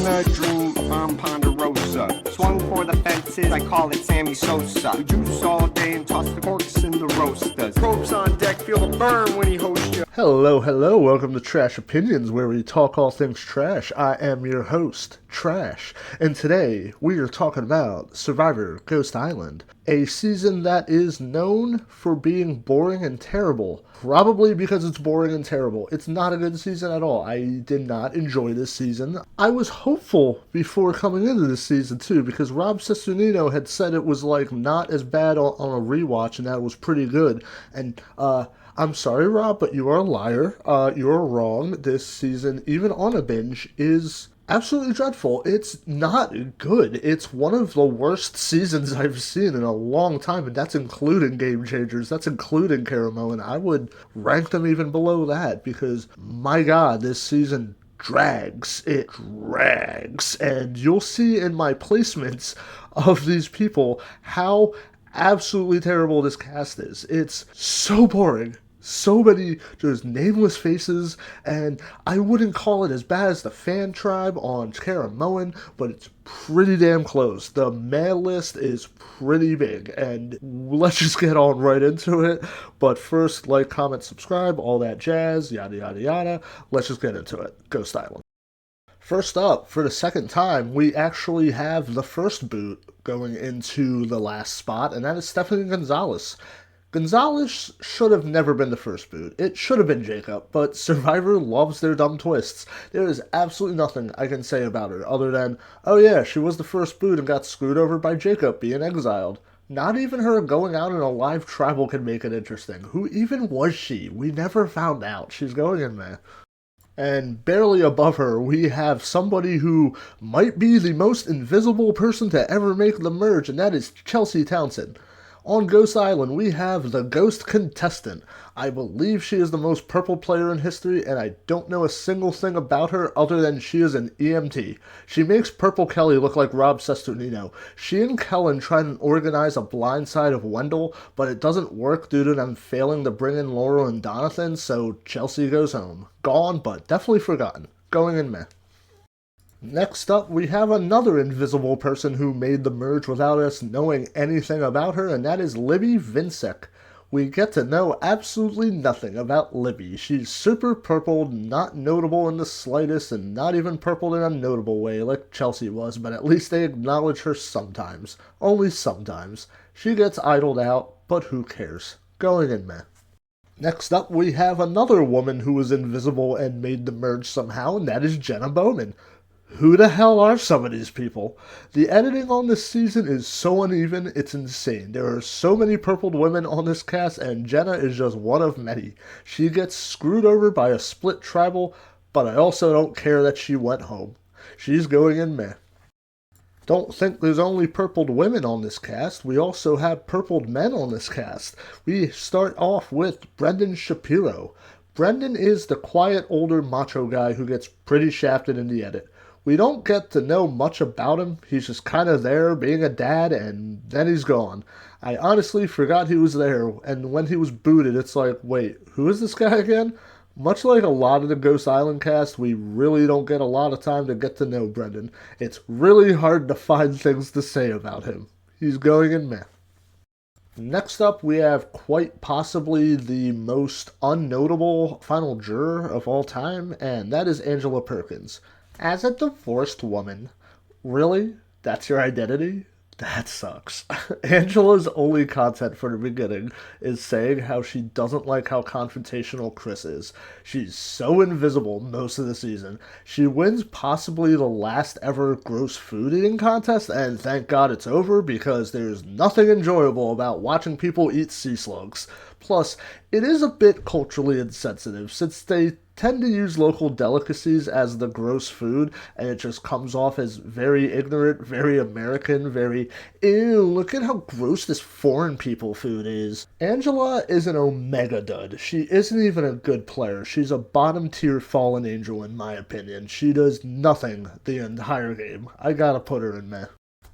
I dream on Ponderosa. Swung for the fences, I call it Sammy Sosa. We juice all day and toss the corks in the roasters. Ropes on deck, feel the burn when he hosts you. Hello, welcome to Trash Opinions, where we talk all things trash. I am your host, Trash, and today we are talking about Survivor Ghost Island, a season that is known for being boring and terrible. Probably because it's boring and terrible. It's not a good season at all. I did not enjoy this season. I was hopeful before coming into this season too, because Rob Cesternino had said it was like not as bad on a rewatch and that it was pretty good. And I'm sorry, Rob, but you are a liar. You're wrong. This season, even on a binge, is absolutely dreadful. It's not good. It's one of the worst seasons I've seen in a long time, and that's including Game Changers. That's including Caramel, and I would rank them even below that because, my God, this season drags. It drags. And you'll see in my placements of these people how absolutely terrible this cast is. It's so boring. So many just nameless faces, and I wouldn't call it as bad as the fan tribe on Caramoan, but it's pretty damn close. The mail list is pretty big, and let's just get on right into it. But first, like, comment, subscribe, all that jazz, yada yada yada. Let's just get into it. Ghost Island. First up, for the second time, we actually have the first boot going into the last spot, and that is Stephanie Gonzalez. Gonzalez should have never been the first boot. It should have been Jacob, but Survivor loves their dumb twists. There is absolutely nothing I can say about her other than, oh yeah, she was the first boot and got screwed over by Jacob being exiled. Not even her going out in a live tribal can make it interesting. Who even was she? We never found out. She's going in there. And barely above her, we have somebody who might be the most invisible person to ever make the merge, and that is Chelsea Townsend. On Ghost Island, we have the Ghost Contestant. I believe she is the most purple player in history, and I don't know a single thing about her other than she is an EMT. She makes Purple Kelly look like Rob Cesternino. She and Kellen try to organize a blind side of Wendell, but it doesn't work due to them failing to bring in Laurel and Donathan, so Chelsea goes home. Gone, but definitely forgotten. Going in meh. Next up, we have another invisible person who made the merge without us knowing anything about her, and that is Libby Vincek. We get to know absolutely nothing about Libby. She's super purple, not notable in the slightest, and not even purple in a notable way like Chelsea was, but at least they acknowledge her sometimes. Only sometimes. She gets idled out, but who cares? Going in meh. Next up, we have another woman who was invisible and made the merge somehow, and that is Jenna Bowman. Who the hell are some of these people? The editing on this season is so uneven, it's insane. There are so many purpled women on this cast, and Jenna is just one of many. She gets screwed over by a split tribal, but I also don't care that she went home. She's going in meh. Don't think there's only purpled women on this cast. We also have purpled men on this cast. We start off with Brendan Shapiro. Brendan is the quiet older macho guy who gets pretty shafted in the edit. We don't get to know much about him. He's just kind of there being a dad, and then he's gone. I honestly forgot he was there, and when he was booted, it's like, wait, who is this guy again? Much like a lot of the Ghost Island cast, we really don't get a lot of time to get to know Brendan. It's really hard to find things to say about him. He's going in meh. Next up, we have quite possibly the most unnotable final juror of all time, and that is Angela Perkins. As a divorced woman, really? That's your identity? That sucks. Angela's only content for the beginning is saying how she doesn't like how confrontational Chris is. She's so invisible most of the season. She wins possibly the last ever gross food eating contest, and thank God it's over because there's nothing enjoyable about watching people eat sea slugs. Plus, it is a bit culturally insensitive since they tend to use local delicacies as the gross food, and it just comes off as very ignorant, very American, very, ew, look at how gross this foreign people food is. Angela is an omega dud. She isn't even a good player. She's a bottom tier fallen angel in my opinion. She does nothing the entire game. I gotta put her in meh.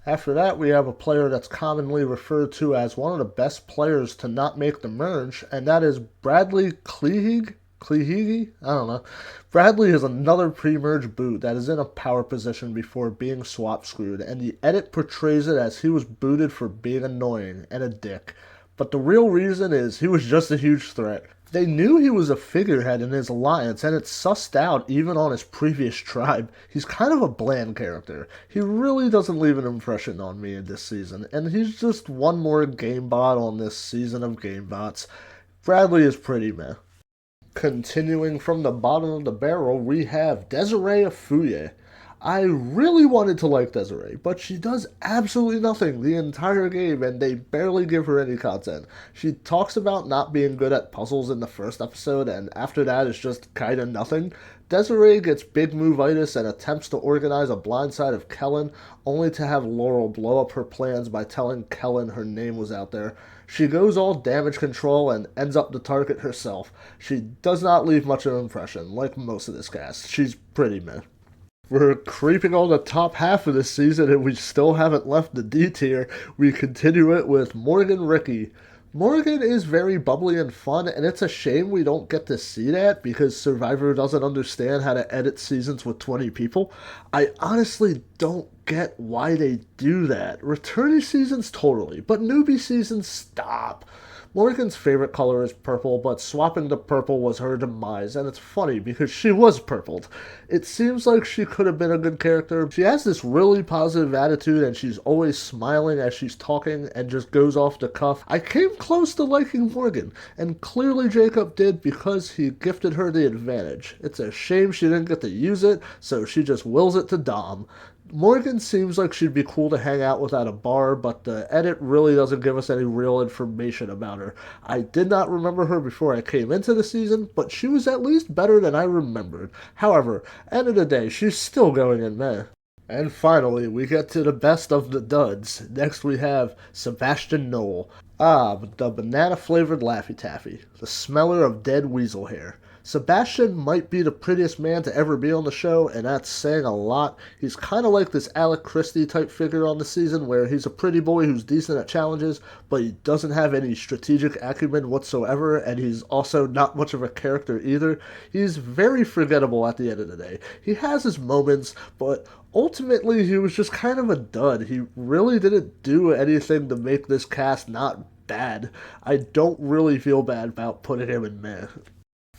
After that, we have a player that's commonly referred to as one of the best players to not make the merge, and that is Bradley Cleahig. Klehigi? I don't know. Bradley is another pre-merge boot that is in a power position before being swap screwed, and the edit portrays it as he was booted for being annoying and a dick. But the real reason is he was just a huge threat. They knew he was a figurehead in his alliance, and it's sussed out even on his previous tribe. He's kind of a bland character. He really doesn't leave an impression on me in this season, and he's just one more gamebot on this season of gamebots. Bradley is pretty meh. Continuing from the bottom of the barrel, we have Desiree Afuye. I really wanted to like Desiree, but she does absolutely nothing the entire game, and they barely give her any content. She talks about not being good at puzzles in the first episode, and after that it's just kinda nothing. Desiree gets big move-itis and attempts to organize a blindside of Kellen, only to have Laurel blow up her plans by telling Kellen her name was out there. She goes all damage control and ends up the target herself. She does not leave much of an impression, like most of this cast. She's pretty meh. We're creeping on the top half of this season and we still haven't left the D tier. We continue it with Morgan Ricky. Morgan is very bubbly and fun, and it's a shame we don't get to see that because Survivor doesn't understand how to edit seasons with 20 people. I honestly don't get why they do that. Returnee seasons, totally, but newbie seasons, stop. Morgan's favorite color is purple, but swapping to purple was her demise, and it's funny because she was purpled. It seems like she could have been a good character. She has this really positive attitude, and she's always smiling as she's talking and just goes off the cuff. I came close to liking Morgan, and clearly Jacob did because he gifted her the advantage. It's a shame she didn't get to use it, so she just wills it to Dom. Morgan seems like she'd be cool to hang out with at a bar, but the edit really doesn't give us any real information about her. I did not remember her before I came into the season, but she was at least better than I remembered. However, end of the day, she's still going in meh. And finally, we get to the best of the duds. Next we have Sebastian Knoll. The banana-flavored Laffy Taffy. The smeller of dead weasel hair. Sebastian might be the prettiest man to ever be on the show, and that's saying a lot. He's kind of like this Alec Christie type figure on the season, where he's a pretty boy who's decent at challenges, but he doesn't have any strategic acumen whatsoever, and he's also not much of a character either. He's very forgettable at the end of the day. He has his moments, but ultimately he was just kind of a dud. He really didn't do anything to make this cast not bad. I don't really feel bad about putting him in meh.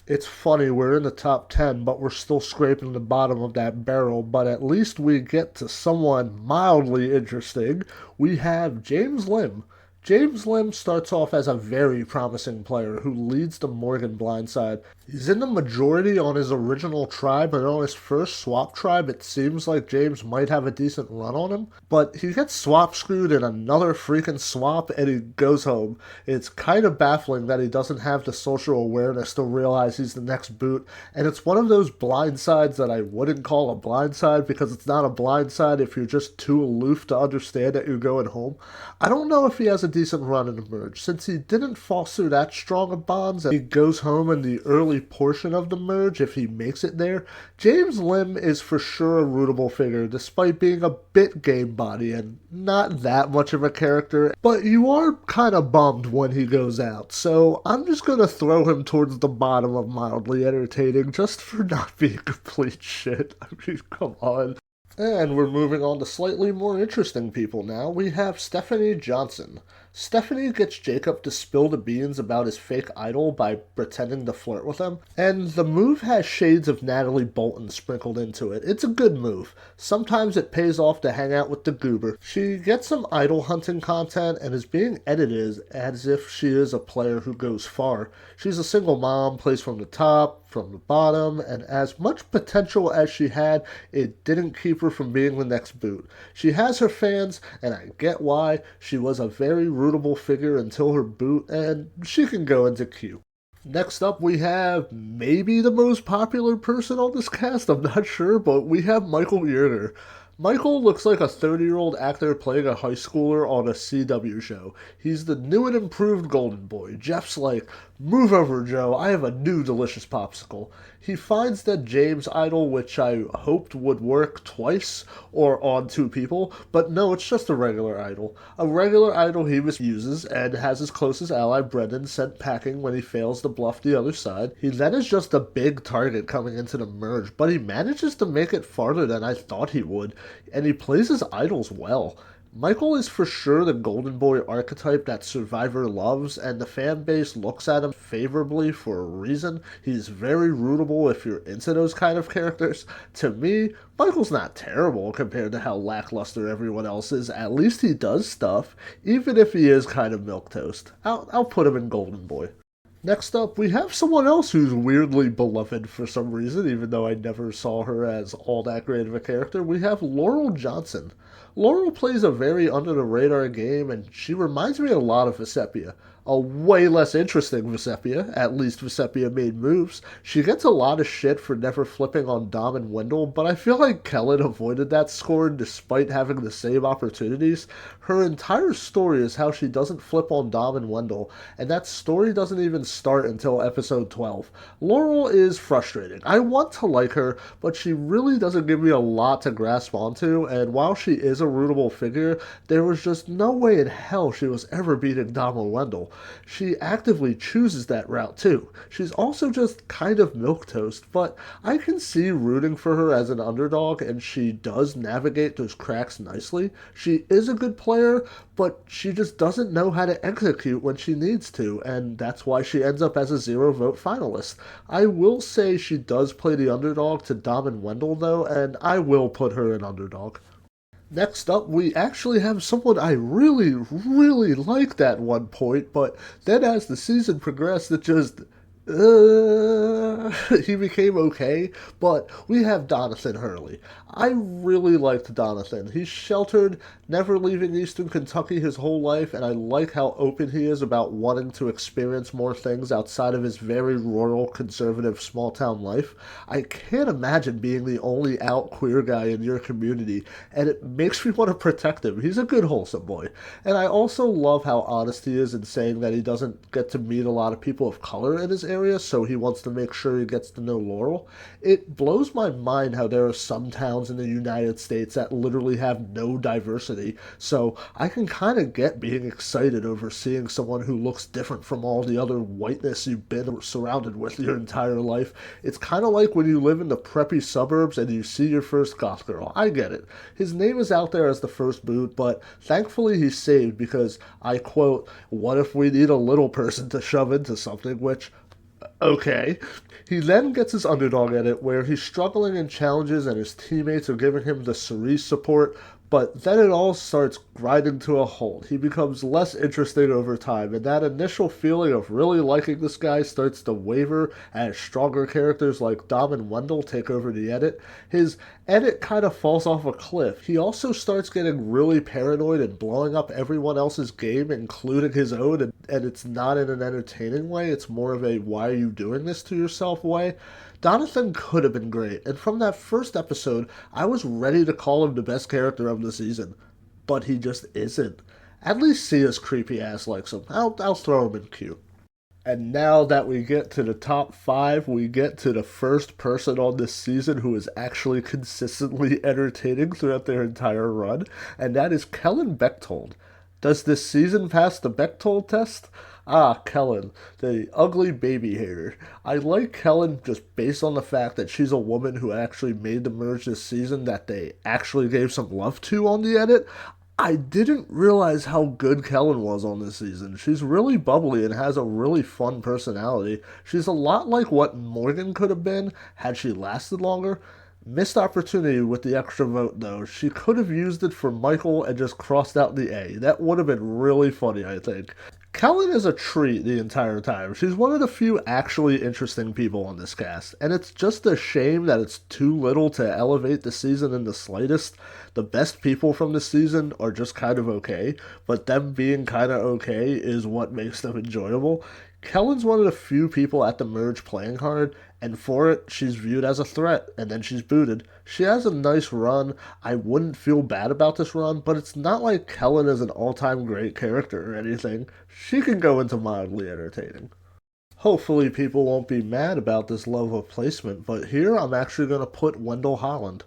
It's funny, we're in the top 10, but we're still scraping the bottom of that barrel, but at least we get to someone mildly interesting. We have James Lim. James Lim starts off as a very promising player who leads the Morgan blindside. He's in the majority on his original tribe, and on his first swap tribe it seems like James might have a decent run on him, but he gets swap screwed in another freaking swap and he goes home. It's kind of baffling that he doesn't have the social awareness to realize he's the next boot, and it's one of those blindsides that I wouldn't call a blindside because it's not a blindside if you're just too aloof to understand that you're going home. I don't know if he has a decent run in the merge, since he didn't foster that strong of bonds and he goes home in the early portion of the merge if he makes it there. James Lim is for sure a rootable figure despite being a bit game body and not that much of a character, but you are kind of bummed when he goes out, so I'm just gonna throw him towards the bottom of mildly entertaining just for not being complete shit. I mean, come on. And we're moving on to slightly more interesting people now. We have Stephanie Johnson. Stephanie gets Jacob to spill the beans about his fake idol by pretending to flirt with him, and the move has shades of Natalie Bolton sprinkled into it. It's a good move. Sometimes it pays off to hang out with the goober. She gets some idol hunting content and is being edited as if she is a player who goes far. She's a single mom, plays from the top, from the bottom, and as much potential as she had, it didn't keep her from being the next boot. She has her fans, and I get why. She was a very rootable figure until her boot, and she can go into Q. Next up, we have maybe the most popular person on this cast, I'm not sure, but we have Michael Yerger. Michael looks like a 30-year-old actor playing a high schooler on a CW show. He's the new and improved Golden Boy. Jeff's like, Move over, Joe. I have a new delicious popsicle. He finds that James idol, which I hoped would work twice or on two people, but no, it's just a regular idol. A regular idol he misuses and has his closest ally, Brendan, sent packing when he fails to bluff the other side. He then is just a big target coming into the merge, but he manages to make it farther than I thought he would, and he plays his idols well. Michael is for sure the golden boy archetype that Survivor loves, and the fan base looks at him favorably for a reason. He's very rootable if you're into those kind of characters. To me, Michael's not terrible compared to how lackluster everyone else is. At least he does stuff, even if he is kind of milquetoast. I'll put him in golden boy. Next up, we have someone else who's weirdly beloved for some reason, even though I never saw her as all that great of a character. We have Laurel Johnson. Laurel plays a very under the radar game, and she reminds me a lot of Vecepia. A way less interesting Vecepia, at least Vecepia made moves. She gets a lot of shit for never flipping on Dom and Wendell, but I feel like Kellen avoided that scorn despite having the same opportunities. Her entire story is how she doesn't flip on Dom and Wendell, and that story doesn't even start until episode 12. Laurel is frustrating. I want to like her, but she really doesn't give me a lot to grasp onto, and while she is a rootable figure, there was just no way in hell she was ever beating Dom or Wendell. She actively chooses that route too. She's also just kind of milquetoast, but I can see rooting for her as an underdog, and she does navigate those cracks nicely. She is a good player, but she just doesn't know how to execute when she needs to, and that's why she ends up as a zero vote finalist. I will say she does play the underdog to Dom and Wendell though, and I will put her in underdog. Next up, we actually have someone I really, really liked at one point, but then as the season progressed, it just he became okay, but we have Donathan Hurley. I really liked Donathan. He's sheltered, never leaving Eastern Kentucky his whole life, and I like how open he is about wanting to experience more things outside of his very rural, conservative, small town life. I can't imagine being the only out queer guy in your community, and it makes me want to protect him. He's a good, wholesome boy. And I also love how honest he is in saying that he doesn't get to meet a lot of people of color in his area, so he wants to make sure he gets to know Laurel. It blows my mind how there are some towns in the United States that literally have no diversity, so I can kind of get being excited over seeing someone who looks different from all the other whiteness you've been surrounded with your entire life. It's kind of like when you live in the preppy suburbs and you see your first goth girl. I get it. His name is out there as the first boot, but thankfully he's saved because, I quote, what if we need a little person to shove into something, which okay. He then gets his underdog edit where he's struggling in challenges and his teammates are giving him the cerise support, but then it all starts grinding to a halt. He becomes less interesting over time, and that initial feeling of really liking this guy starts to waver as stronger characters like Dom and Wendell take over the edit. His edit kind of falls off a cliff. He also starts getting really paranoid and blowing up everyone else's game, including his own, and it's not in an entertaining way. It's more of a why are you doing this to yourself way. Donathan could have been great, and from that first episode, I was ready to call him the best character of the season. But he just isn't. At least Sia's creepy ass likes him. I'll throw him in Q. And now that we get to the top 5, we get to the first person on this season who is actually consistently entertaining throughout their entire run, and that is Kellen Bechtold. Does this season pass the Bechtold test? Ah, Kellen, the ugly baby hater. I like Kellen just based on the fact that she's a woman who actually made the merge this season that they actually gave some love to on the edit. I didn't realize how good Kellen was on this season. She's really bubbly and has a really fun personality. She's a lot like what Morgan could have been had she lasted longer. Missed opportunity with the extra vote, though. She could have used it for Michael and just crossed out the A. That would have been really funny, I think. Kellen is a treat the entire time. She's one of the few actually interesting people on this cast, and it's just a shame that it's too little to elevate the season in the slightest. The best people from this season are just kind of okay, but them being kind of okay is what makes them enjoyable. Kellen's one of the few people at the merge playing hard, and for it, she's viewed as a threat, and then she's booted. She has a nice run. I wouldn't feel bad about this run, but it's not like Kellen is an all-time great character or anything. She can go into mildly entertaining. Hopefully, people won't be mad about this level of placement, but here I'm actually going to put Wendell Holland.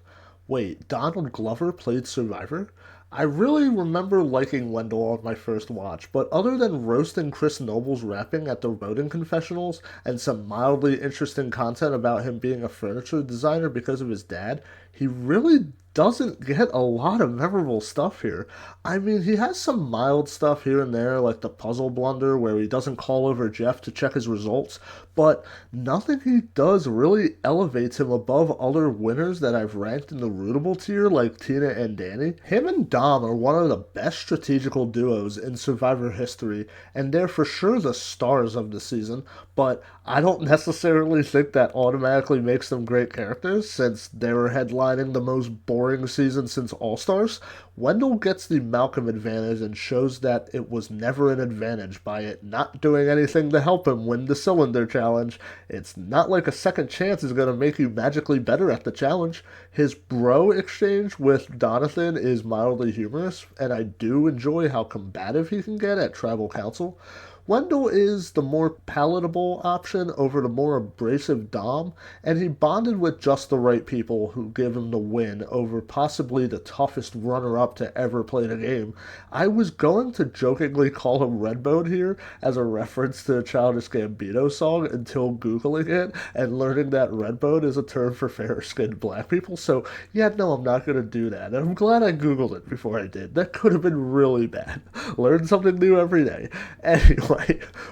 Wait, Donald Glover played Survivor? I really remember liking Wendell on my first watch, but other than roasting Chris Noble's rapping at the voting confessionals and some mildly interesting content about him being a furniture designer because of his dad, he really doesn't get a lot of memorable stuff here. I mean, he has some mild stuff here and there, like the puzzle blunder where he doesn't call over Jeff to check his results, but nothing he does really elevates him above other winners that I've ranked in the rootable tier, like Tina and Danny. Him and Dom are one of the best strategical duos in Survivor history, and they're for sure the stars of the season, but I don't necessarily think that automatically makes them great characters, since they were headlining the most boring season since All Stars. Wendell gets the Malcolm advantage and shows that it was never an advantage by it not doing anything to help him win the cylinder challenge. It's not like a second chance is going to make you magically better at the challenge. His bro exchange with Donathan is mildly humorous, and I do enjoy how combative he can get at Tribal Council. Wendell is the more palatable option over the more abrasive Dom, and he bonded with just the right people who give him the win over possibly the toughest runner-up to ever play the game. I was going to jokingly call him Redbone here as a reference to the Childish Gambino song until Googling it and learning that Redbone is a term for fair-skinned black people, so yeah, no, I'm not going to do that. And I'm glad I Googled it before I did. That could have been really bad. Learn something new every day. Anyway,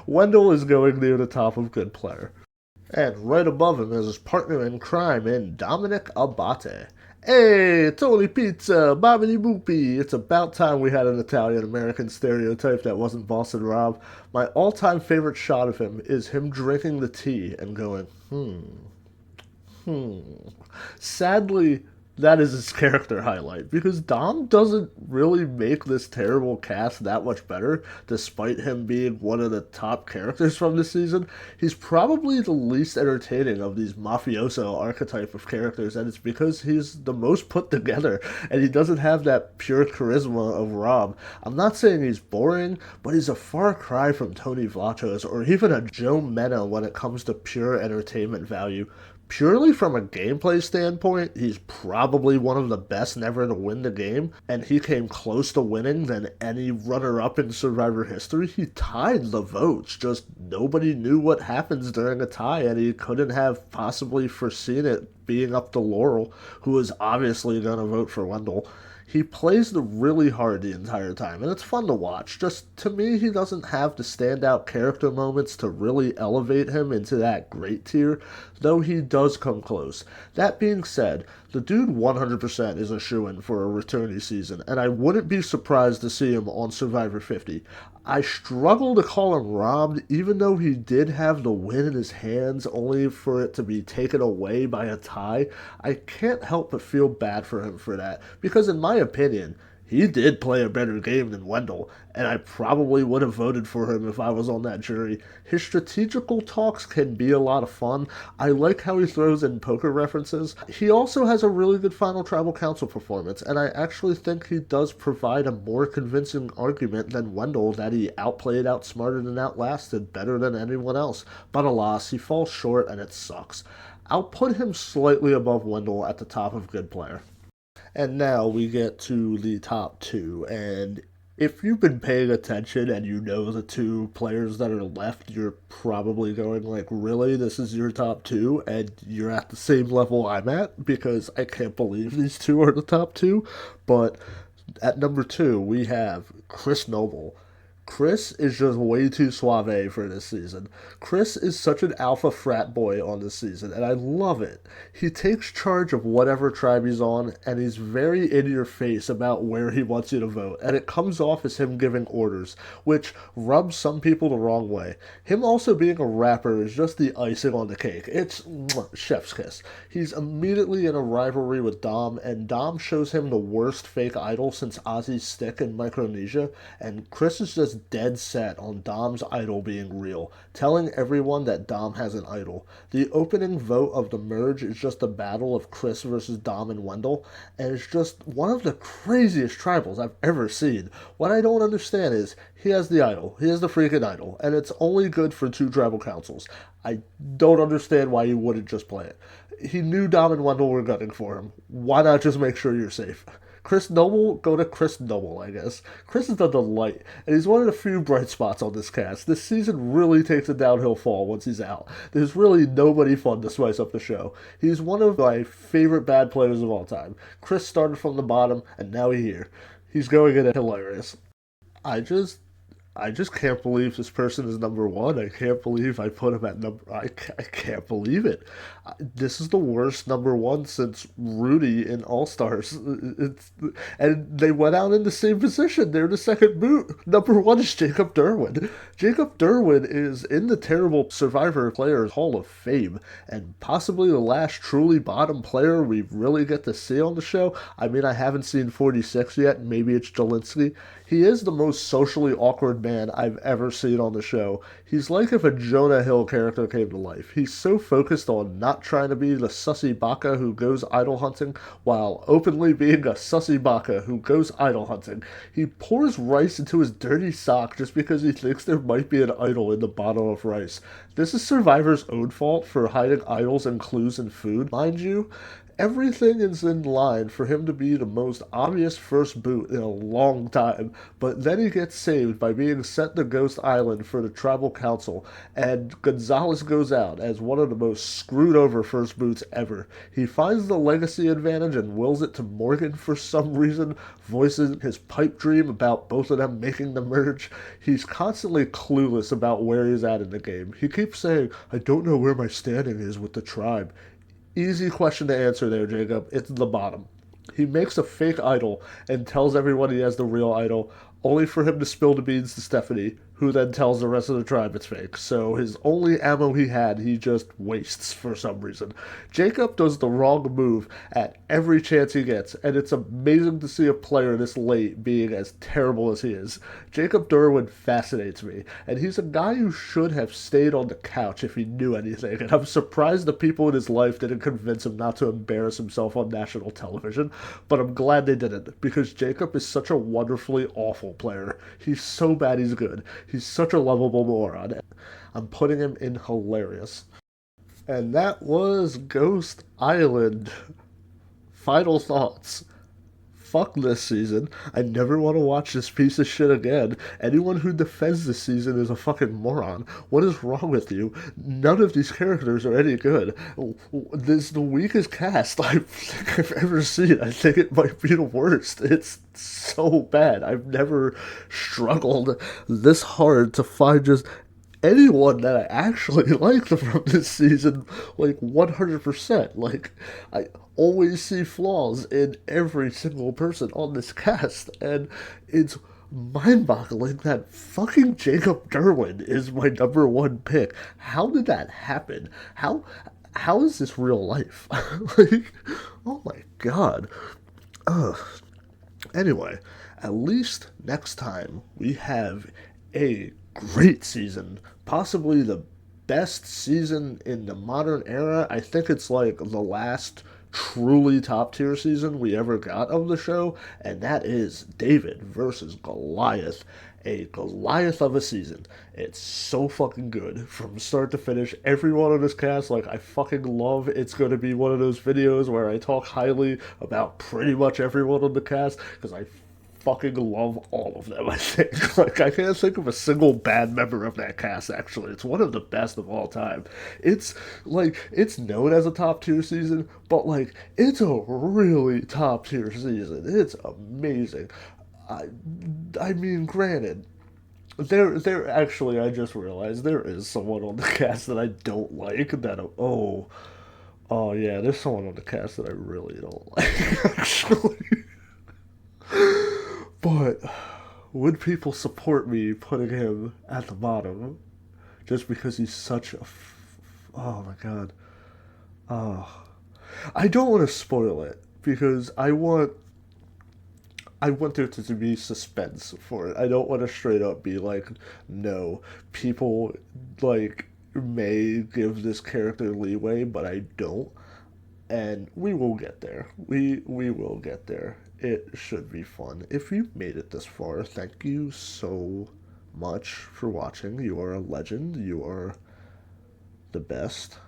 Wendell is going near the top of good player. And right above him is his partner in crime in Dominic Abate. Hey, Tony Pizza, Bobbity Boopy. It's about time we had an Italian-American stereotype that wasn't Boston Rob. My all-time favorite shot of him is him drinking the tea and going, hmm. Sadly, that is his character highlight because Dom doesn't really make this terrible cast that much better, despite him being one of the top characters from this season. He's probably the least entertaining of these mafioso archetype of characters, and it's because he's the most put together and he doesn't have that pure charisma of Rob. I'm not saying he's boring, but he's a far cry from Tony Vlachos or even a Joe Mena when it comes to pure entertainment value. Purely from a gameplay standpoint, he's probably one of the best never to win the game, and he came close to winning than any runner-up in Survivor history. He tied the votes, just nobody knew what happens during a tie, and he couldn't have possibly foreseen it being up to Laurel, who was obviously going to vote for Wendell. He plays the really hard the entire time, and it's fun to watch. Just, to me, he doesn't have the standout character moments to really elevate him into that great tier, though he does come close. That being said, the dude 100% is a shoo-in for a returnee season, and I wouldn't be surprised to see him on Survivor 50. I struggle to call him robbed, even though he did have the win in his hands, only for it to be taken away by a tie. I can't help but feel bad for him for that, because in my opinion, he did play a better game than Wendell, and I probably would have voted for him if I was on that jury. His strategical talks can be a lot of fun. I like how he throws in poker references. He also has a really good final tribal council performance, and I actually think he does provide a more convincing argument than Wendell that he outplayed, outsmarted, and outlasted better than anyone else. But alas, he falls short and it sucks. I'll put him slightly above Wendell at the top of good player. And now we get to the top two, and if you've been paying attention and you know the two players that are left, you're probably going like, really, this is your top two, and you're at the same level I'm at, because I can't believe these two are the top two. But at number two, we have Chris Noble. Chris is just way too suave for this season. Chris is such an alpha frat boy on this season, and I love it. He takes charge of whatever tribe he's on, and he's very in your face about where he wants you to vote, and it comes off as him giving orders, which rubs some people the wrong way. Him also being a rapper is just the icing on the cake. It's chef's kiss. He's immediately in a rivalry with Dom, and Dom shows him the worst fake idol since Ozzy's stick in Micronesia, and Chris is just dead set on Dom's idol being real, telling everyone that Dom has an idol. The opening vote of the merge is just a battle of Chris versus Dom and Wendell, and it's just one of the craziest tribals I've ever seen. What I don't understand is he has the idol, he has the freaking idol, and it's only good for two tribal councils. I don't understand why he wouldn't just play it. He knew Dom and Wendell were gunning for him. Why not just make sure you're safe? Chris Noble, go to Chris Noble, I guess. Chris is a delight, and he's one of the few bright spots on this cast. This season really takes a downhill fall once he's out. There's really nobody fun to spice up the show. He's one of my favorite bad players of all time. Chris started from the bottom, and now he's here. He's going in hilarious. I just I just can't believe this person is number one. I can't believe I put him at number. I can't believe it. This is the worst number one since Rudy in All Stars. And they went out in the same position. They're the second boot. Number one is Jacob Derwin. Jacob Derwin is in the terrible Survivor Players Hall of Fame and possibly the last truly bottom player we really get to see on the show. I mean, I haven't seen 46 yet. Maybe it's Jelinski. He is the most socially awkward man I've ever seen on the show. He's like if a Jonah Hill character came to life. He's so focused on not trying to be the sussy baka who goes idol hunting while openly being a sussy baka who goes idol hunting. He pours rice into his dirty sock just because he thinks there might be an idol in the bottle of rice. This is Survivor's own fault for hiding idols and clues in food, mind you. Everything is in line for him to be the most obvious first boot in a long time, but then he gets saved by being sent to Ghost Island for the tribal council, and Gonzalez goes out as one of the most screwed over first boots ever. He finds the legacy advantage and wills it to Morgan for some reason, voicing his pipe dream about both of them making the merge. He's constantly clueless about where he's at in the game. He keeps saying, "I don't know where my standing is with the tribe." Easy question to answer there, Jacob. It's the bottom. He makes a fake idol and tells everyone he has the real idol, only for him to spill the beans to Stephanie, who then tells the rest of the tribe it's fake. So his only ammo he had, he just wastes for some reason. Jacob does the wrong move at every chance he gets, and it's amazing to see a player this late being as terrible as he is. Jacob Derwin fascinates me, and he's a guy who should have stayed on the couch if he knew anything, and I'm surprised the people in his life didn't convince him not to embarrass himself on national television, but I'm glad they didn't, because Jacob is such a wonderfully awful player. He's so bad he's good. He's such a lovable moron. I'm putting him in hilarious. And that was Ghost Island. Final thoughts. Fuck this season. I never want to watch this piece of shit again. Anyone who defends this season is a fucking moron. What is wrong with you? None of these characters are any good. This is the weakest cast I think I've ever seen. I think it might be the worst. It's so bad. I've never struggled this hard to find just anyone that I actually liked from this season, like 100%. Like, I always see flaws in every single person on this cast, and it's mind-boggling that fucking Jacob Derwin is my number one pick. How did that happen? How is this real life? Like, oh my god. Ugh. Anyway, at least next time we have a great season, possibly the best season in the modern era. I think it's like the last truly top tier season we ever got of the show, and that is David versus Goliath. A Goliath of a season. It's so fucking good from start to finish. Everyone on this cast, like, I fucking love. It's going to be one of those videos where I talk highly about pretty much everyone on the cast because I fucking love all of them, I think. Like, I can't think of a single bad member of that cast, actually. It's one of the best of all time. It's, like, it's known as a top tier season, but, like, it's a really top tier season. It's amazing. I mean, granted, there actually, I just realized there is someone on the cast that I don't like, oh yeah, there's someone on the cast that I really don't like, actually. But would people support me putting him at the bottom just because he's such oh my god. Oh. I don't want to spoil it because I want there to be suspense for it. I don't want to straight up be like, no, people like may give this character leeway, but I don't. And we will get there. We will get there. It should be fun. If you've made it this far, thank you so much for watching. You are a legend. You are the best.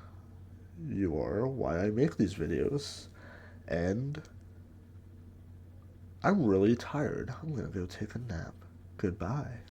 You are why I make these videos. And I'm really tired. I'm gonna go take a nap. Goodbye.